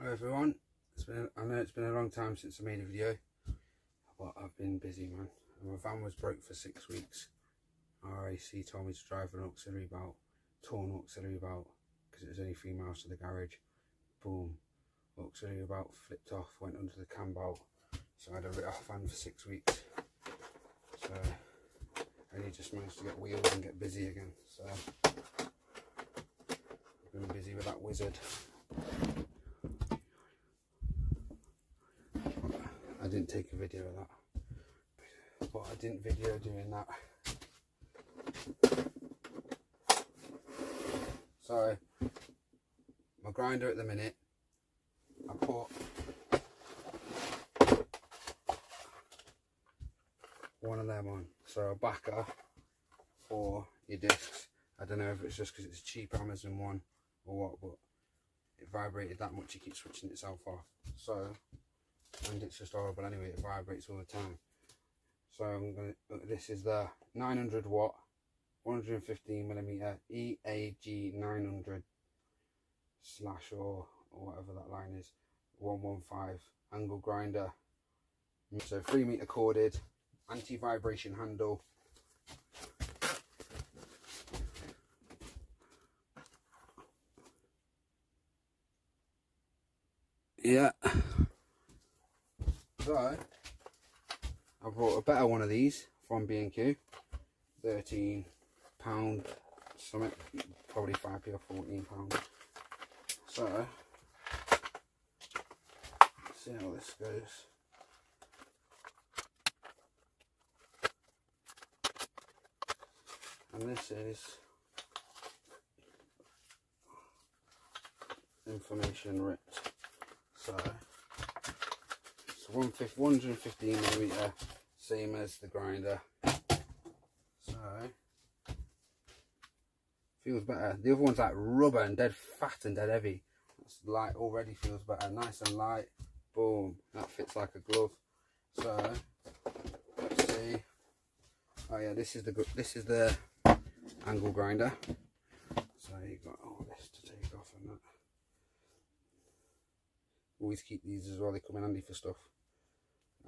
Hello everyone, I know it's been a long time since I made a video, but I've been busy, man. My van was broke for 6 weeks. RAC told me to drive an auxiliary belt, torn auxiliary belt, because it was only 3 miles to the garage. Boom, auxiliary belt flipped off, went under the cam belt, so I had a writ off van for 6 weeks. So I only just managed to get wheels and get busy again, so I've been busy with that wizard. I didn't take a video of that, but I didn't video doing that. So my grinder at the minute, I put one of them on, so a backer for your discs. I don't know if it's just because it's a cheap Amazon one or what, but it vibrated that much, it keeps switching itself off. So, and it's just horrible anyway, it vibrates all the time. So I'm gonna, this is the 900 watt 115mm EAG900 / or whatever that line is, 115 angle grinder. So 3 meter corded, anti-vibration handle. Yeah. So I bought a better one of these from B&Q, £13 something, probably 5p or £14. So let's see how this goes. And this is information ripped. So it's 115mm, same as the grinder. So feels better. The other one's like rubber and dead fat and dead heavy. It's light, already feels better, nice and light. Boom, that fits like a glove. So let's see. Oh yeah, this is the angle grinder. So you've got all this to take off and that. Always keep these as well, they come in handy for stuff.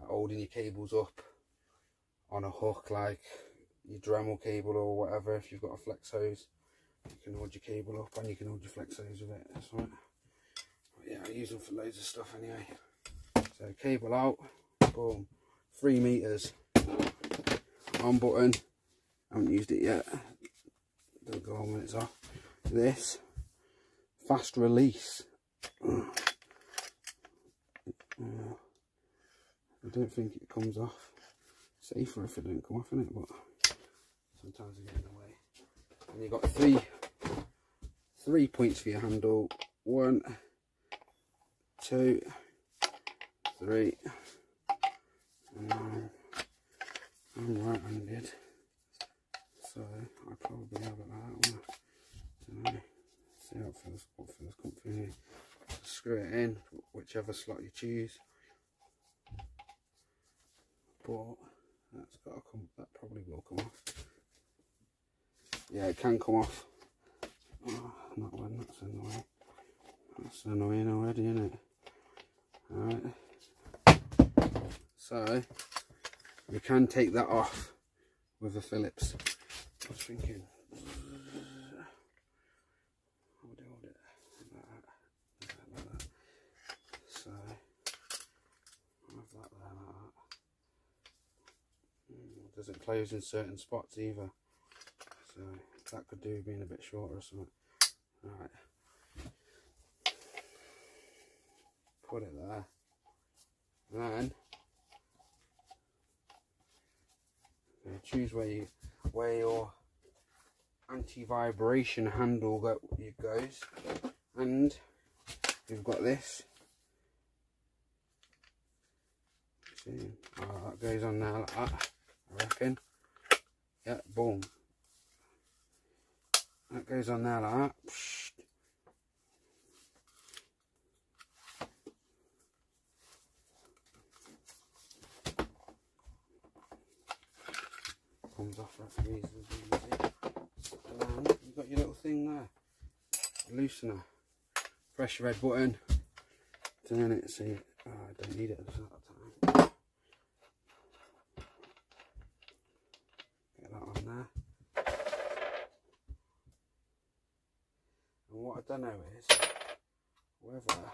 Holding your cables up on a hook, like your Dremel cable or whatever. If you've got a flex hose, you can hold your cable up and you can hold your flex hose with it. That's right. But yeah, I use them for loads of stuff anyway. So cable out, boom, 3 meters. On button, I haven't used it yet. It'll go on when it's off. This fast release. I don't think it comes off. Safer if it don't come off, innit? But sometimes they get in the way. And you've got three points for your handle. 1, 2, 3. I'm right-handed, so I probably have it like that one. See how it feels. What feels comfy here. Screw it in, whichever slot you choose. But that's got to come. That probably will come off. Yeah, it can come off. Oh, not when that's annoying. That's annoying already, isn't it? Alright. So we can take that off with a Phillips. I was thinking. Hold it. Like that. So I'll have that there like that. It doesn't close in certain spots either, so that could do being a bit shorter or something. Alright, put it there, and then choose where your anti-vibration handle goes, and you've got this. See, that goes on there like that, I reckon. Yeah, boom. That goes on there like that. Comes off that reasonably easy. And then you've got your little thing there, loosener. Press your red button, turn it, see, oh, I don't need it at that time. Get that on there. And what I don't know is whether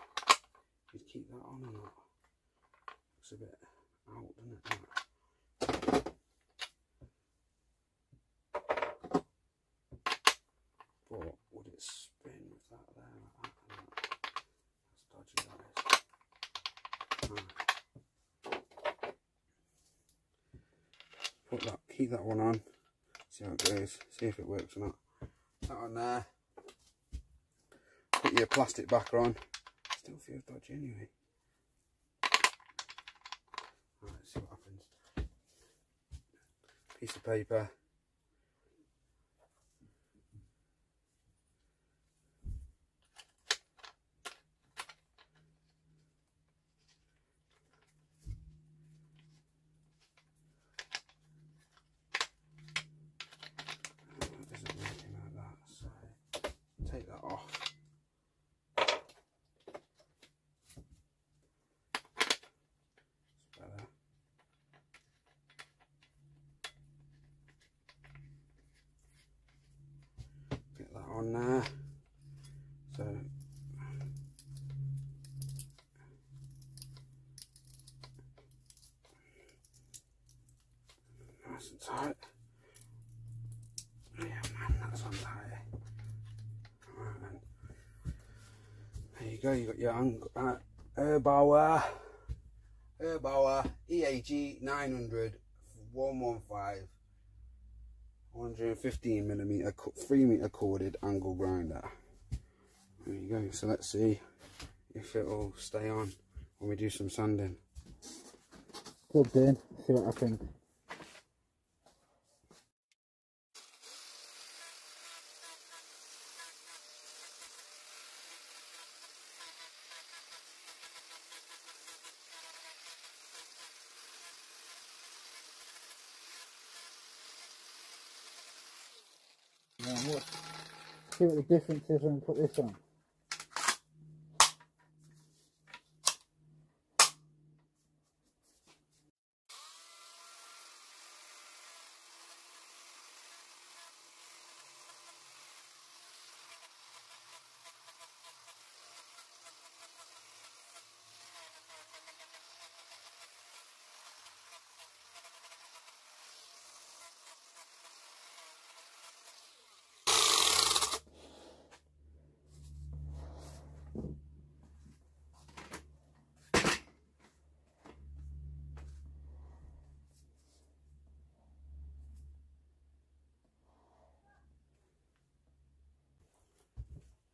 you'd keep that on or not. Looks a bit out, doesn't it? But would it spin with that there like that? That's dodgy, that is. Put that, keep that one on, see how it goes, see if it works or not. That on there. Put your plastic backer on. Still feels dodgy anyway. Right, let's see what happens. Piece of paper. It doesn't work like that, so take that off. Get that on there. So nice and tight. Yeah, man, that's on tight. Right then. There you go. You got your Erbauer EAG900-115 115mm 3m corded angle grinder. There you go. So let's see if it'll stay on when we do some sanding. Plugged in, see what happens. See what the difference is when we put this on.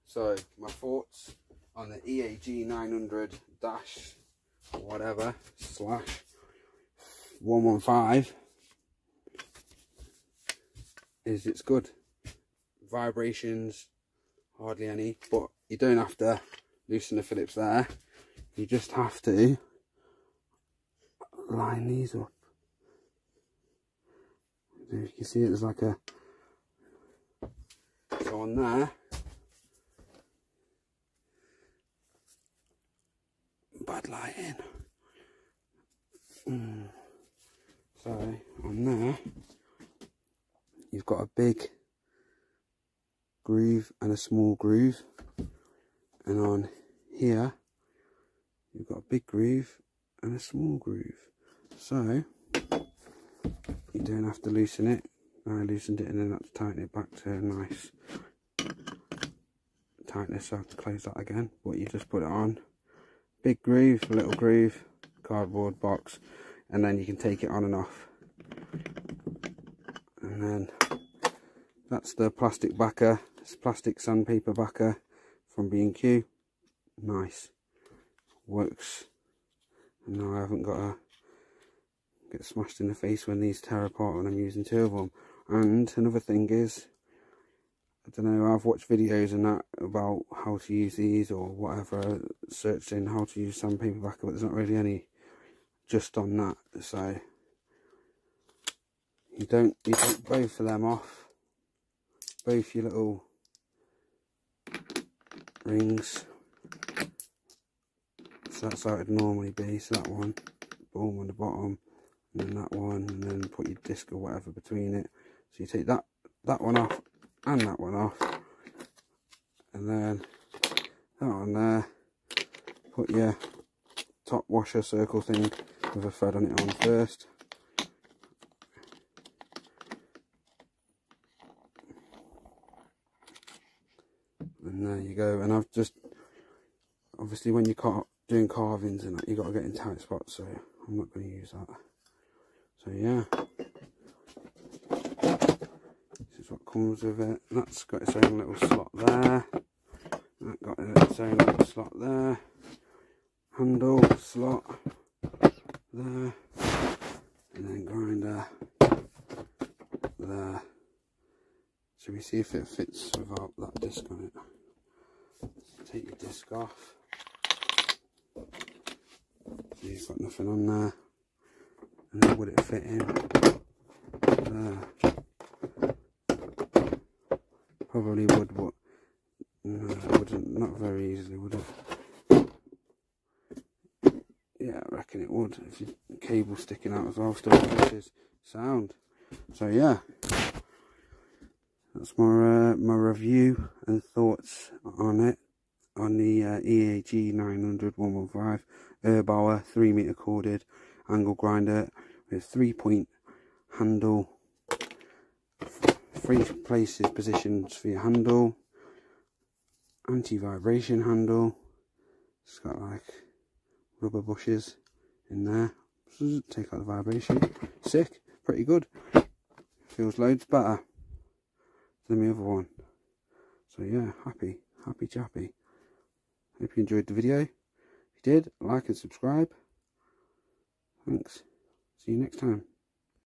So my thoughts on the EAG900 / 115 is it's good. Vibrations hardly any, but you don't have to loosen the Phillips there. You just have to line these up. If you can see it, there's like a, so on there, bad lighting. So on there you've got a big groove and a small groove, and on here you've got a big groove and a small groove, so you don't have to loosen it. I loosened it and then I have to tighten it back to a nice tightness, so I have to close that again, but you just put it on. Big groove, little groove, cardboard box, and then you can take it on and off. And then that's the plastic backer. It's plastic sandpaper backer from B&Q. Nice, works. And now I haven't got to get smashed in the face when these tear apart when I'm using two of them. And another thing is, I don't know, I've watched videos and that about how to use these or whatever, searching how to use sandpaper backer, but there's not really any just on that. So you take both of them off, both your little So that's how it'd normally be. So that one, boom, on the bottom, and then that one, and then put your disc or whatever between it. So you take that one off and that one off, and then that one there, put your top washer circle thing with a thread on it on first. And there you go. And I've just, obviously when you're doing carvings and that, you got to get in tight spots, so I'm not going to use that. So yeah, this is what comes with it. That's got its own little slot there. That got its own little slot there. Handle slot there, and then grinder there. So we see if it fits without that disc on it. So take your disc off. So you've got nothing on there. And then would it fit in there? Probably would, but no, it wouldn't. Not very easily, would it? Yeah, I reckon it would. If your cable sticking out as well, still pushes sound. So yeah, that's my review and thoughts on it, on the EAG900-115 Erbauer 3-meter corded angle grinder with 3-point handle, 3 places positions for your handle, anti-vibration handle. It's got like rubber bushes in there, so take out the vibration. Sick, pretty good. Feels loads better than the other one. So yeah, happy chappy. Hope you enjoyed the video. If you did, like and subscribe. Thanks. See you next time.